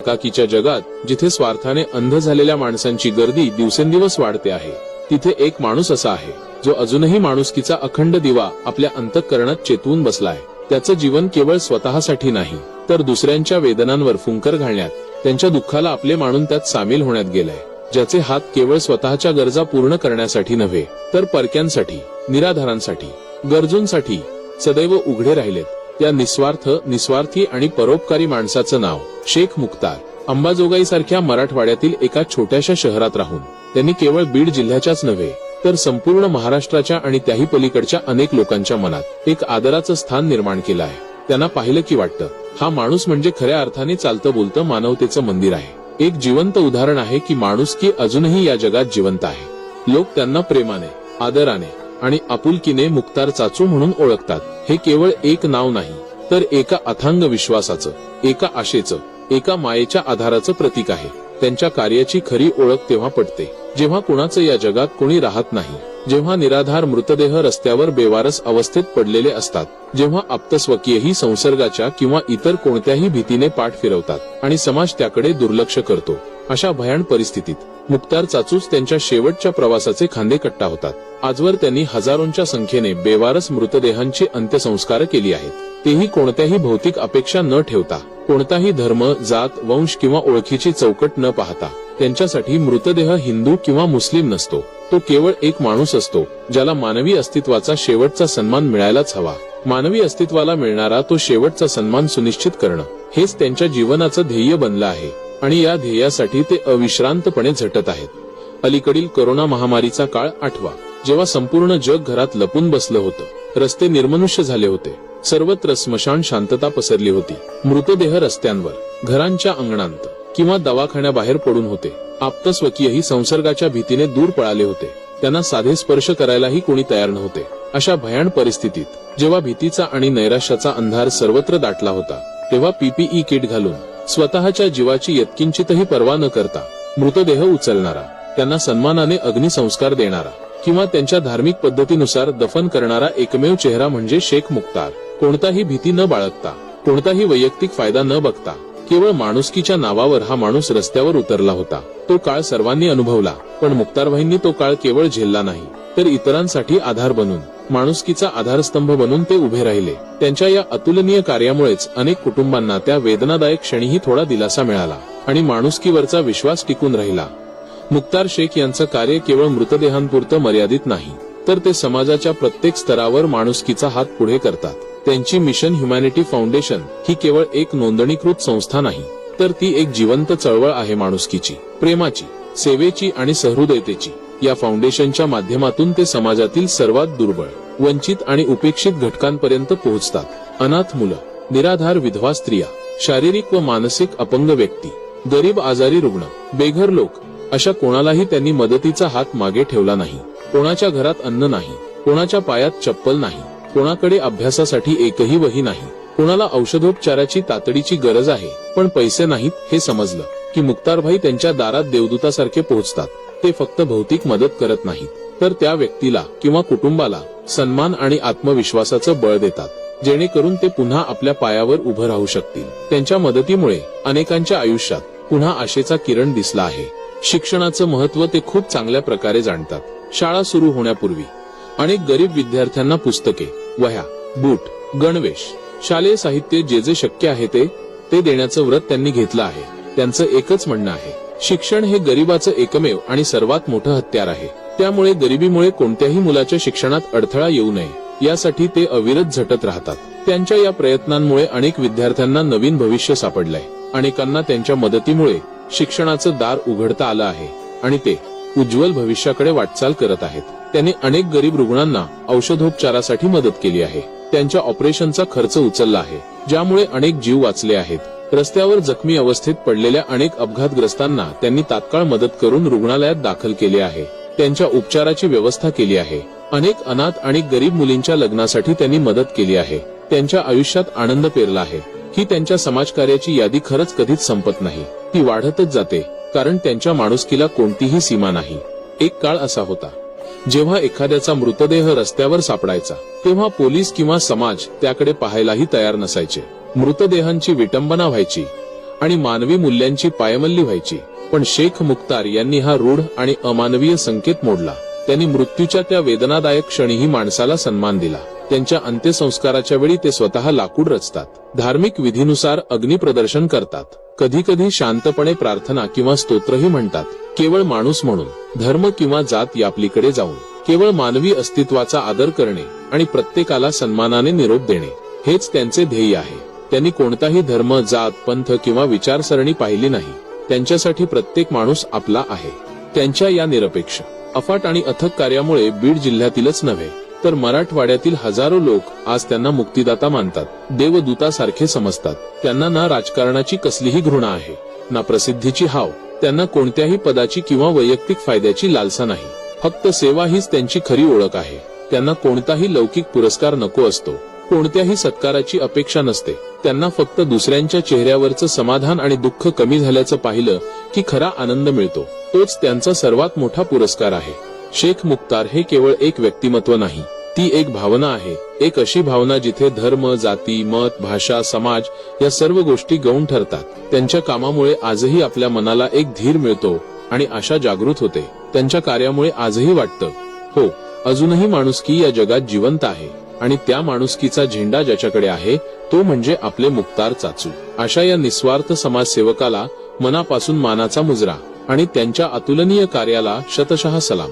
एकाकीच्या जगात, जिथे स्वार्थाने अंध झालेल्या माणसांची गर्दी दिवसेंदिवस वाढते आहे, तिथे एक माणूस असा आहे जो अजूनही माणुसकीचा अखंड दिवा आपल्या अंतःकरणात चेतवून बसला आहे. त्याचं जीवन केवळ स्वतःसाठी नाही, तर दुसऱ्यांच्या वेदनांवर फुंकर घालण्यात, त्यांच्या दुःखाला आपले मानून त्यात सामील होण्यात गेलाय. ज्याचे हात केवळ स्वतःच्या गरजा पूर्ण करण्यासाठी नव्हे, तर परक्यांसाठी, निराधारांसाठी, गरजूंसाठी सदैव उघडे राहिलेत, त्या निस्वार्थी आणि परोपकारी माणसाचं नाव शेख मुख्तार. अंबाजोगाई सारख्या मराठवाड्यातील एका छोट्याशा शहरात राहून त्यांनी केवळ बीड जिल्ह्याच्याच नव्हे, तर संपूर्ण महाराष्ट्राच्या आणि त्याही पलीकडच्या अनेक लोकांच्या मनात एक आदराचं स्थान निर्माण केलं आहे. त्यांना पाहिलं की वाटतं, हा माणूस म्हणजे खऱ्या अर्थाने चालतं बोलतं मानवतेचं मंदिर आहे. एक जिवंत उदाहरण आहे की माणुसकी अजूनही या जगात जिवंत आहे. लोक त्यांना प्रेमाने, आदराने आणि आपुलकीने मुख्तार चाचू म्हणून ओळखतात. हे केवळ एक नाव नाही, तर एका अथांग विश्वासाचं, एका आशेचं, एका मायेच्या आधाराचं प्रतीक आहे. त्यांच्या कार्याची खरी ओळख तेव्हा पडते जेव्हा कुणाचं या जगात कोणी राहत नाही, जेव्हा निराधार मृतदेह रस्त्यावर बेवारस अवस्थेत पडलेले असतात, जेव्हा आप्तस्वकीयही संसर्गाच्या किंवा इतर कोणत्याही भीतीने पाठ फिरवतात आणि समाज त्याकडे दुर्लक्ष करतो. अशा भयान परिस्थितीत मुख्तार चाचूच त्यांच्या शेवटच्या प्रवासाचे खांदेकट्टा होतात. आजवर त्यांनी हजारोंच्या संख्येने बेवारस मृतदेहांची अंत्यसंस्कार केली आहेत, तेही कोणत्याही भौतिक अपेक्षा न ठेवता, कोणताही धर्म, जात, वंश किंवा ओळखीची चौकट न पाहता. त्यांच्यासाठी मृतदेह हिंदू किंवा मुस्लिम नसतो, तो केवळ एक माणूस असतो, ज्याला मानवी अस्तित्वाचा शेवटचा सन्मान मिळायलाच हवा. मानवी अस्तित्वाला मिळणारा तो शेवटचा सन्मान सुनिश्चित करणं, हेच त्यांच्या जीवनाचं ध्येय बनलं आहे आणि या ध्येयासाठी ते अविश्रांतपणे झटत आहेत. अलीकडील कोरोना महामारीचा काळ आठवा, जेव्हा संपूर्ण जग घरात लपून बसलं होतं, रस्ते निर्मनुष्य झाले होते, सर्वत्र स्मशान शांतता पसरली होती. मृतदेह रस्त्यांवर, घरांच्या अंगणांत किंवा दवाखान्याबाहेर पडून होते. आप्तस्वकीयही संसर्गाच्या भीतीने दूर पळाले होते, त्यांना साधे स्पर्श करायलाही कोणी तयार नव्हते. अशा भयान परिस्थितीत जेव्हा भीतीचा आणि नैराश्याचा अंधार सर्वत्र दाटला होता, तेव्हा पीपीई किट घालून, स्वतःच्या जीवाची यत्किंचितही पर्वा न करता मृतदेह उचलणारा, त्यांना सन्मानाने अग्निसंस्कार देणारा किंवा त्यांच्या धार्मिक पद्धतीनुसार दफन करणारा एकमेव चेहरा म्हणजे शेख मुख्तार. कोणताही भीती न बाळगता, कोणताही वैयक्तिक फायदा न बघता, केवळ माणुसकीच्या नावावर हा माणूस रस्त्यावर उतरला होता. तो काळ सर्वांनी अनुभवला, पण मुख्तारभाईंनी तो काळ केवळ झेलला नाही, तर इतरांसाठी आधार बनून, माणुसकीचा आधारस्तंभ बनून ते उभे राहिले. त्यांच्या या अतुलनीय कार्यामुळेच अनेक कुटुंबांना त्या वेदनादायक क्षणीही थोडा दिलासा मिळाला आणि माणुसकीवरचा विश्वास टिकून राहिला. मुख्तार शेख यांचं कार्य केवळ मृतदेहांपुरतं मर्यादित नाही, तर ते समाजाच्या प्रत्येक स्तरावर माणुसकीचा हात पुढे करतात. त्यांची मिशन ह्युमॅनिटी फाउंडेशन ही केवळ एक नोंदणीकृत संस्था नाही, तर ती एक जिवंत चळवळ आहे माणुसकीची, प्रेमाची, सेवेची आणि सहृदयतेची. या फाउंडेशनच्या माध्यमातून ते समाजातील सर्वात दुर्बळ, वंचित आणि उपेक्षित घटकांपर्यंत पोहोचतात. अनाथ मुलं, निराधार विधवा स्त्रिया, शारीरिक व मानसिक अपंग व्यक्ती, गरीब आजारी रुग्ण, बेघर लोक, अशा कोणालाही त्यांनी मदतीचा हात मागे ठेवला नाही. कोणाच्या घरात अन्न नाही, कोणाच्या पायात चप्पल नाही, कोणाकडे अभ्यासासाठी एकही वही नाही, कोणाला औषधोपचाराची तातडीची गरज आहे पण पैसे नाहीत हे समजलं की मुख्तारभाई त्यांच्या दारात देवदूतासारखे पोहोचतात. ते फक्त भौतिक मदत करत नाहीत, तर त्या व्यक्तीला किंवा कुटुंबाला सन्मान आणि आत्मविश्वासाचं बळ देतात, जेणेकरून ते पुन्हा आपल्या पायावर उभं राहू शकतील. त्यांच्या मदतीमुळे अनेकांच्या आयुष्यात पुन्हा आशेचा किरण दिसला आहे. शिक्षणाचं महत्त्व ते खूप चांगल्या प्रकारे जाणतात. शाळा सुरू होण्यापूर्वी अनेक गरीब विद्यार्थ्यांना पुस्तके, वह्या, बूट, गणवेश, शालेय साहित्य जे जे शक्य आहे ते देण्याचं व्रत त्यांनी घेतलं आहे. त्यांचं एकच म्हणणं आहे, शिक्षण हे गरिबाचं एकमेव आणि सर्वात मोठं हत्यार आहे. त्यामुळे गरिबीमुळे कोणत्याही मुलाच्या शिक्षणात अडथळा येऊ नये, यासाठी ते अविरत झटत राहतात. त्यांच्या या प्रयत्नांमुळे अनेक विद्यार्थ्यांना नवीन भविष्य सापडलंय. अनेकांना त्यांच्या मदतीमुळे शिक्षणाचं दार उघडता आलं आहे आणि ते उज्ज्वल भविष्याकडे वाटचाल करत आहेत. त्यांनी अनेक गरीब रुग्णांना औषधोपचारासाठी मदत केली आहे. त्यांच्या ऑपरेशनचा खर्च उचलला आहे, ज्यामुळे अनेक जीव वाचले आहेत. रस्त्यावर जखमी अवस्थेत पडलेल्या अनेक अपघातग्रस्तांना त्यांनी तात्काळ मदत करून रुग्णालयात दाखल केले आहे. त्यांच्या उपचाराची व्यवस्था केली आहे. अनेक अनाथ आणि गरीब मुलींच्या लग्नासाठी त्यांनी मदत केली आहे. त्यांच्या आयुष्यात आनंद पेरला आहे. ही त्यांच्या समाजकार्याची यादी खरंच कधीच संपत नाही, ती वाढतच जाते, कारण त्यांच्या माणुसकीला कोणतीही सीमा नाही. एक काळ असा होता जेव्हा एखाद्याचा मृतदेह रस्त्यावर सापडायचा, तेव्हा पोलीस किंवा समाज त्याकडे पाहायलाही तयार नसायचे. मृतदेहांची विटंबना व्हायची आणि मानवी मूल्यांची पायमल्ली व्हायची. पण शेख मुख्तार यांनी हा रूढ आणि अमानवीय संकेत मोडला. त्यांनी मृत्यूच्या त्या वेदनादायक क्षणीही माणसाला सन्मान दिला. त्यांच्या अंत्यसंस्काराच्या वेळी ते स्वतः लाकूड रचतात, धार्मिक विधीनुसार अग्निप्रदर्शन करतात, कधी कधी शांतपणे प्रार्थना किंवा स्तोत्रही म्हणतात, केवळ माणूस म्हणून, धर्म किंवा जात यापलीकडे जाऊन, केवळ मानवी अस्तित्वाचा आदर करणे आणि प्रत्येकाला सन्मानाने निरोप देणे, हेच त्यांचे ध्येय आहे. त्यांनी कोणताही धर्म, जात, पंथ किंवा विचारसरणी पाहिली नाही. त्यांच्यासाठी प्रत्येक माणूस आपला आहे. त्यांच्या या निरपेक्ष, अफाट आणि अथक कार्यामुळे बीड जिल्ह्यातीलच नव्हे तर मराठवाड्यातील हजारो लोक आज त्यांना मुक्तिदाता मानतात, देवदूतासारखे समजतात. त्यांना ना राजकारणाची कसलीही घृणा आहे, ना प्रसिद्धीची हाव. त्यांना कोणत्याही पदाची किंवा वैयक्तिक फायद्याची लालसा नाही. फक्त सेवा हीच त्यांची खरी ओळख आहे. त्यांना कोणताही लौकिक पुरस्कार नको असतो, कोणत्याही सत्काराची अपेक्षा नसते. त्यांना फक्त दुसऱ्यांच्या चेहऱ्यावरचं समाधान आणि दुःख कमी झाल्याचं पाहिलं की खरा आनंद मिळतो. तोच त्यांचा सर्वात मोठा पुरस्कार आहे. शेख मुख्तार हे केवळ एक व्यक्तिमत्व नाही, ती एक भावना आहे. एक अशी भावना जिथे धर्म, जाती, मत, भाषा, समाज या सर्व गोष्टी गौण ठरतात. त्यांच्या कामामुळे आजही आपल्या मनाला एक धीर मिळतो आणि आशा जागृत होते. त्यांच्या कार्यामुळे आजही वाटतं, हो, अजूनही माणुसकी या जगात जिवंत आहे आणि त्या माणुसकीचा झेंडा ज्याच्याकडे आहे तो म्हणजे आपले मुख्तार चाचू. अशा या निस्वार्थ समाजसेवकाला मनापासून मानाचा मुजरा आणि त्यांच्या अतुलनीय कार्याला शतशः सलाम.